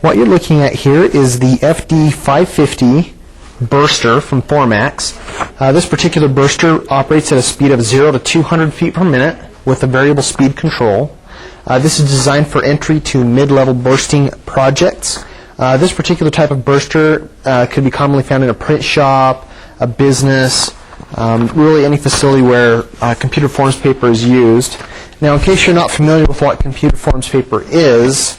What you're looking at here is the FD550 burster from Formax. This particular burster operates at a speed of 0 to 200 feet per minute with a variable speed control. This is designed for entry to mid-level bursting projects. This particular type of burster could be commonly found in a print shop, a business, really any facility where computer forms paper is used. Now, in case you're not familiar with what computer forms paper is,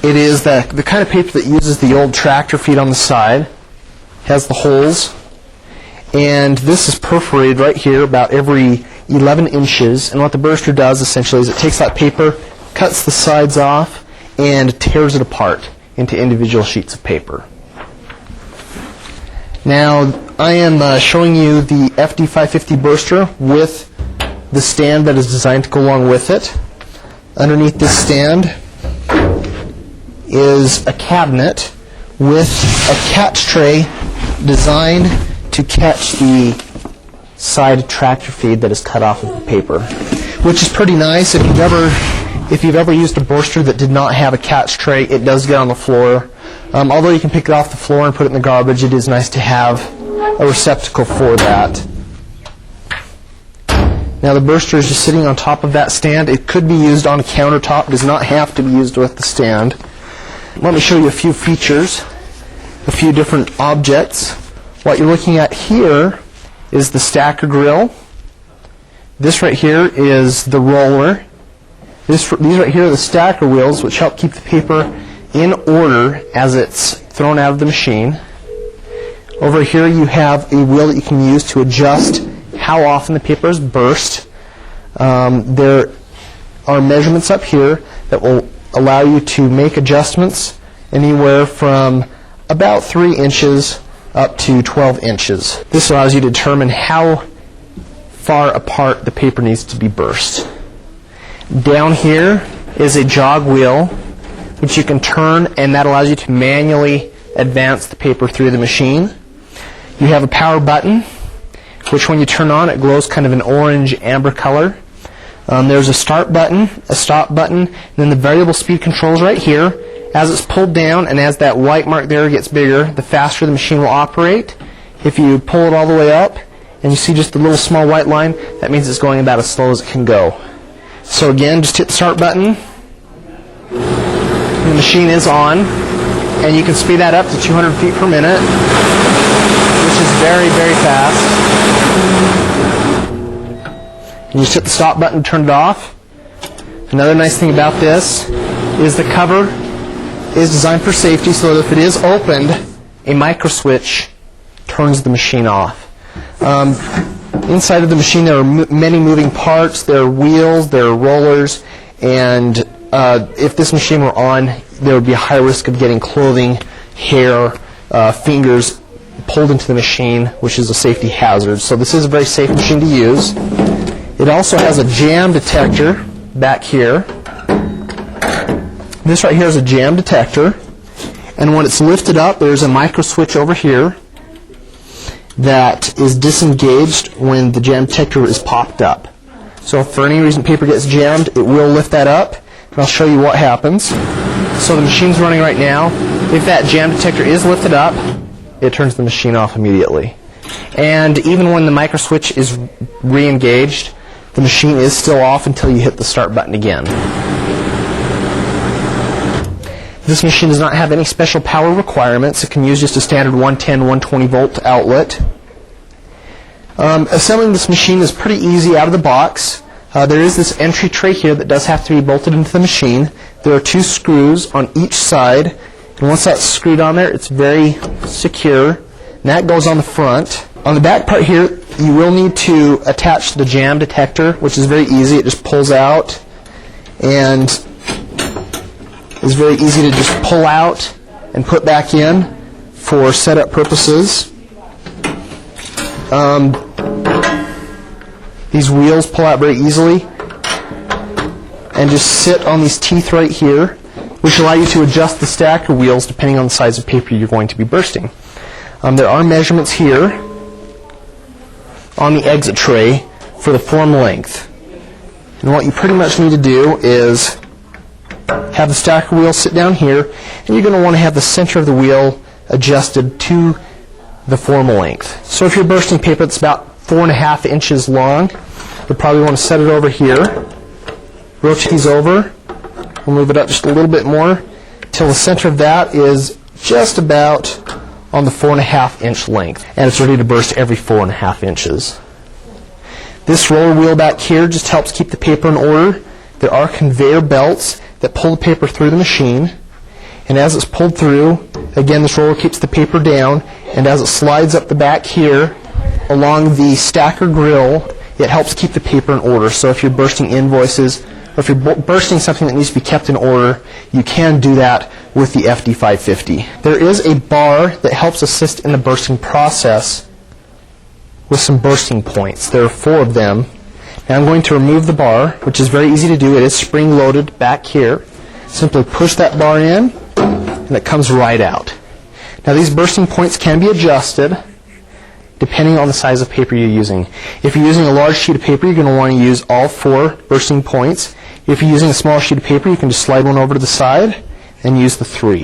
it is the kind of paper that uses the old tractor feet on the side, has the holes, and this is perforated right here about every 11 inches. And what the burster does essentially is it takes that paper, cuts the sides off, and tears it apart into individual sheets of paper. Now, I am showing you the FD550 burster with the stand that is designed to go along with it. Underneath this stand is a cabinet with a catch tray designed to catch the side tractor feed that is cut off of the paper, which is pretty nice. If you've ever used a burster that did not have a catch tray, it does get on the floor. Although you can pick it off the floor and put it in the garbage, it is nice to have a receptacle for that. Now, the burster is just sitting on top of that stand. It could be used on a countertop. It does not have to be used with the stand. Let me show you a few features, a few different objects. What you're looking at here is the stacker grill. This right here is the roller. These right here are the stacker wheels, which help keep the paper in order as it's thrown out of the machine. Over here you have a wheel that you can use to adjust how often the paper is burst. There are measurements up here that will allow you to make adjustments anywhere from about 3 inches up to 12 inches. This allows you to determine how far apart the paper needs to be burst. Down here is a jog wheel which you can turn, and that allows you to manually advance the paper through the machine. You have a power button, which when you turn on, it glows kind of an orange amber color. There's a start button, a stop button, and then the variable speed controls right here. As it's pulled down and as that white mark there gets bigger, the faster the machine will operate. If you pull it all the way up and you see just the little small white line, that means it's going about as slow as it can go. So again, just hit the start button. The machine is on, and you can speed that up to 200 feet per minute, which is very, very fast. And you just hit the stop button to turn it off. Another nice thing about this is the cover is designed for safety, so that if it is opened, a micro switch turns the machine off. Inside of the machine there are many moving parts. There are wheels, there are rollers, and if this machine were on, there would be a high risk of getting clothing, hair, fingers pulled into the machine, which is a safety hazard. So this is a very safe machine to use. It also has a jam detector back here. This right here is a jam detector, and when it's lifted up, there's a micro switch over here that is disengaged when the jam detector is popped up. So if for any reason paper gets jammed, it will lift that up, and I'll show you what happens. So the machine's running right now. If that jam detector is lifted up, it turns the machine off immediately. And even when the micro switch is re-engaged, the machine is still off until you hit the start button again. This machine does not have any special power requirements. It can use just a standard 110, 120 volt outlet. Assembling this machine is pretty easy out of the box. There is this entry tray here that does have to be bolted into the machine. There are 2 screws on each side, and once that's screwed on there, it's very secure, and that goes on the front. On the back part here, you will need to attach the jam detector, which is very easy. It just pulls out, and is very easy to just pull out and put back in for setup purposes. These wheels pull out very easily and just sit on these teeth right here, which allow you to adjust the stacker wheels depending on the size of paper you're going to be bursting. There are measurements here on the exit tray for the form length. And what you pretty much need to do is have the stacker wheel sit down here, and you're going to want to have the center of the wheel adjusted to the formal length. So if you're bursting paper that's about 4.5 inches long, you'll probably want to set it over here, rotate these over, we'll move it up just a little bit more till the center of that is just about on the 4.5 inch length, and it's ready to burst every 4.5 inches. This roller wheel back here just helps keep the paper in order. There are conveyor belts that pull the paper through the machine, and as it's pulled through, again, this roller keeps the paper down, and as it slides up the back here along the stacker grill, it helps keep the paper in order. So if you're bursting invoices, or if you're bursting something that needs to be kept in order, you can do that with the FD550. There is a bar that helps assist in the bursting process with some bursting points. There are 4 of them. Now I'm going to remove the bar, which is very easy to do. It is spring-loaded back here. Simply push that bar in, and it comes right out. Now these bursting points can be adjusted depending on the size of paper you're using. If you're using a large sheet of paper, you're going to want to use all 4 bursting points. If you're using a small sheet of paper, you can just slide one over to the side and use the 3.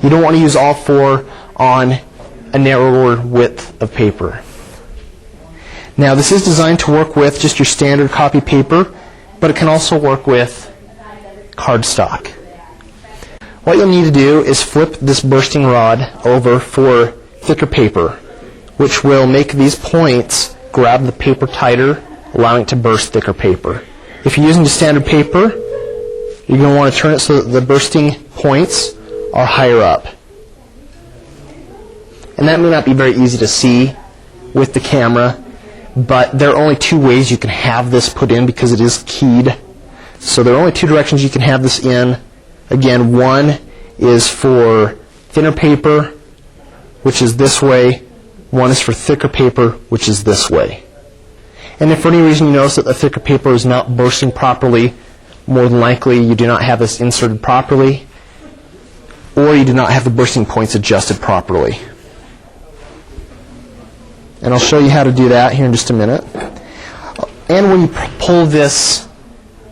You don't want to use all 4 on a narrower width of paper. Now this is designed to work with just your standard copy paper, but it can also work with cardstock. What you'll need to do is flip this bursting rod over for thicker paper, which will make these points grab the paper tighter, allowing it to burst thicker paper. If you're using the standard paper, you're going to want to turn it so that the bursting points are higher up. And that may not be very easy to see with the camera, but there are only 2 ways you can have this put in because it is keyed. So there are only 2 directions you can have this in. Again, one is for thinner paper, which is this way. One is for thicker paper, which is this way. And if for any reason you notice that the thicker paper is not bursting properly, more than likely you do not have this inserted properly, or you do not have the bursting points adjusted properly. And I'll show you how to do that here in just a minute. And when you pull this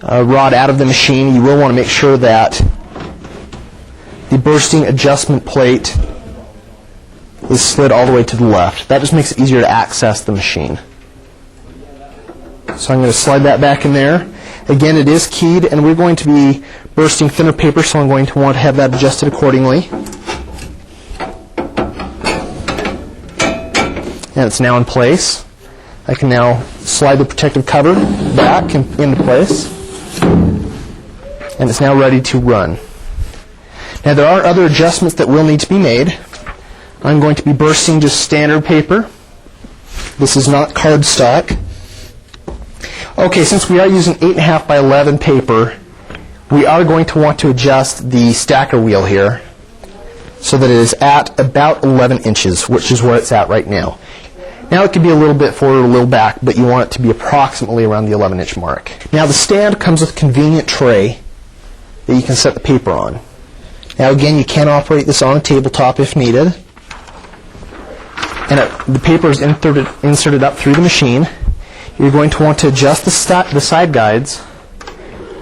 rod out of the machine, you will want to make sure that the bursting adjustment plate is slid all the way to the left. That just makes it easier to access the machine. So I'm going to slide that back in there. Again, it is keyed, and we're going to be bursting thinner paper, so I'm going to want to have that adjusted accordingly. And it's now in place. I can now slide the protective cover back and into place, and it's now ready to run. Now there are other adjustments that will need to be made. I'm going to be bursting just standard paper. This is not cardstock. Okay, since we are using 8.5 by 11 paper, we are going to want to adjust the stacker wheel here so that it is at about 11 inches, which is where it's at right now. Now it could be a little bit forward or a little back, but you want it to be approximately around the 11-inch mark. Now the stand comes with a convenient tray that you can set the paper on. Now again, you can operate this on a tabletop if needed. And the paper is inserted up through the machine. You're going to want to adjust the side guides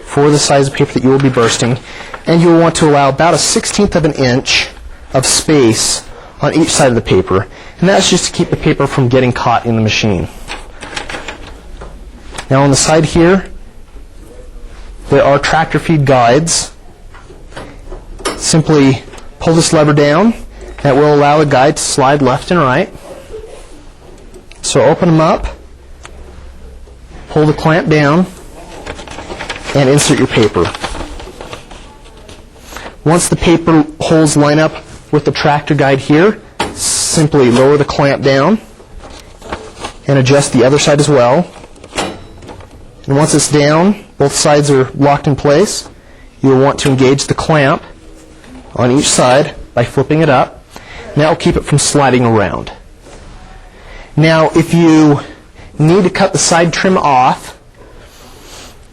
for the size of paper that you will be bursting, and you'll want to allow about a 1/16 of an inch of space on each side of the paper, and that's just to keep the paper from getting caught in the machine. Now on the side here, there are tractor feed guides. Simply pull this lever down. That will allow a guide to slide left and right. So open them up, pull the clamp down, and insert your paper. Once the paper holes line up with the tractor guide here, simply lower the clamp down and adjust the other side as well. And once it's down, both sides are locked in place, you'll want to engage the clamp on each side by flipping it up. And that will keep it from sliding around. Now, if you need to cut the side trim off,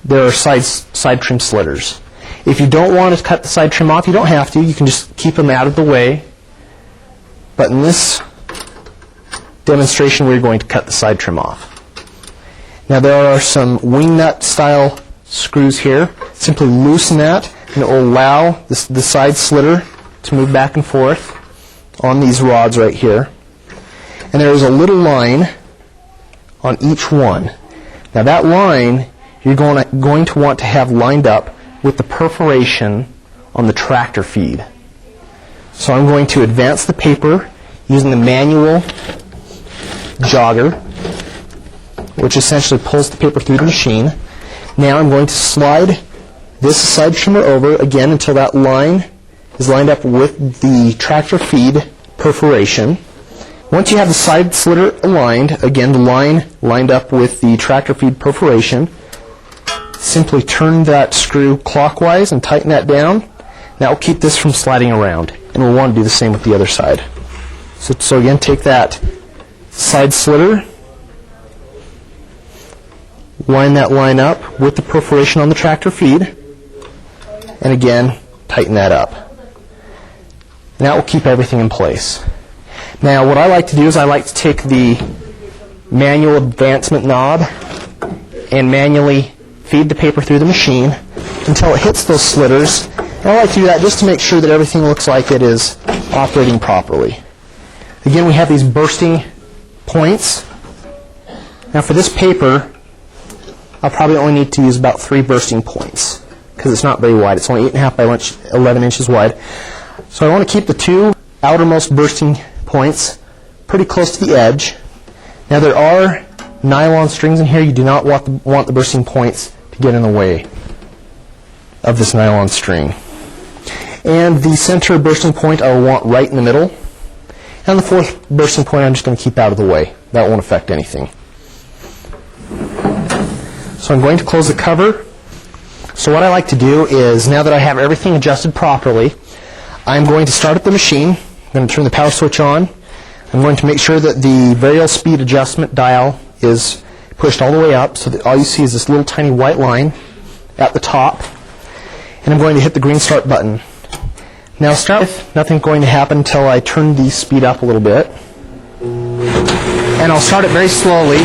there are side trim slitters. If you don't want to cut the side trim off, you don't have to. You can just keep them out of the way. But in this demonstration, we're going to cut the side trim off. Now, there are some wing nut style screws here. Simply loosen that, and it will allow the side slitter to move back and forth on these rods right here. And there is a little line on each one. Now that line you're going to want to have lined up with the perforation on the tractor feed. So I'm going to advance the paper using the manual jogger, which essentially pulls the paper through the machine. Now I'm going to slide this side trimmer over again until that line is lined up with the tractor feed perforation. Once you have the side slitter aligned, again the line lined up with the tractor feed perforation, simply turn that screw clockwise and tighten that down. That will keep this from sliding around, and we'll want to do the same with the other side. So again, take that side slitter, line that line up with the perforation on the tractor feed, and again, tighten that up. And that will keep everything in place. Now, what I like to do is I like to take the manual advancement knob and manually feed the paper through the machine until it hits those slitters. And I like to do that just to make sure that everything looks like it is operating properly. Again, we have these bursting points. Now for this paper, I'll probably only need to use about 3 bursting points because it's not very wide. It's only 8.5 by 11 inches wide. So I want to keep the 2 outermost bursting points pretty close to the edge. Now there are nylon strings in here. You do not want the bursting points to get in the way of this nylon string. And the center bursting point I will want right in the middle. And the 4th bursting point I'm just going to keep out of the way. That won't affect anything. So I'm going to close the cover. So what I like to do is, now that I have everything adjusted properly, I'm going to start up the machine. I'm going to turn the power switch on. I'm going to make sure that the variable speed adjustment dial is pushed all the way up so that all you see is this little tiny white line at the top. And I'm going to hit the green start button. Now start with, nothing's going to happen until I turn the speed up a little bit. And I'll start it very slowly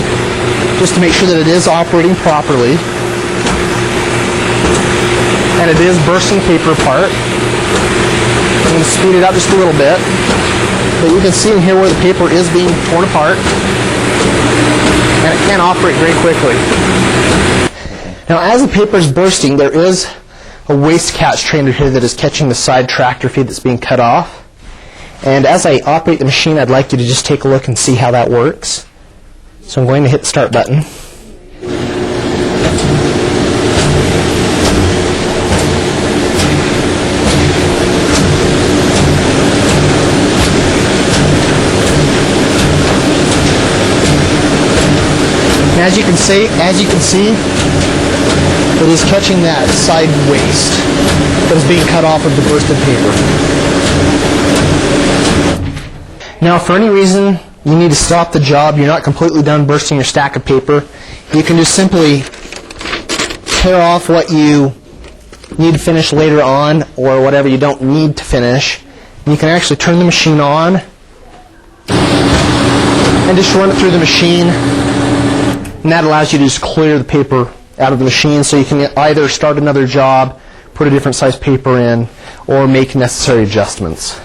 just to make sure that it is operating properly. And it is bursting paper apart. I'm going to speed it up just a little bit. But you can see in here where the paper is being torn apart. And it can operate very quickly. Now as the paper is bursting, there is a waste catch trainer here that is catching the side tractor feed that's being cut off. And as I operate the machine, I'd like you to just take a look and see how that works. So I'm going to hit the start button. And as you can see, it is catching that side waste that is being cut off of the bursted paper. Now, if for any reason you need to stop the job, you're not completely done bursting your stack of paper, you can just simply tear off what you need to finish later on or whatever you don't need to finish. And you can actually turn the machine on and just run it through the machine. And that allows you to just clear the paper out of the machine so you can either start another job, put a different size paper in, or make necessary adjustments.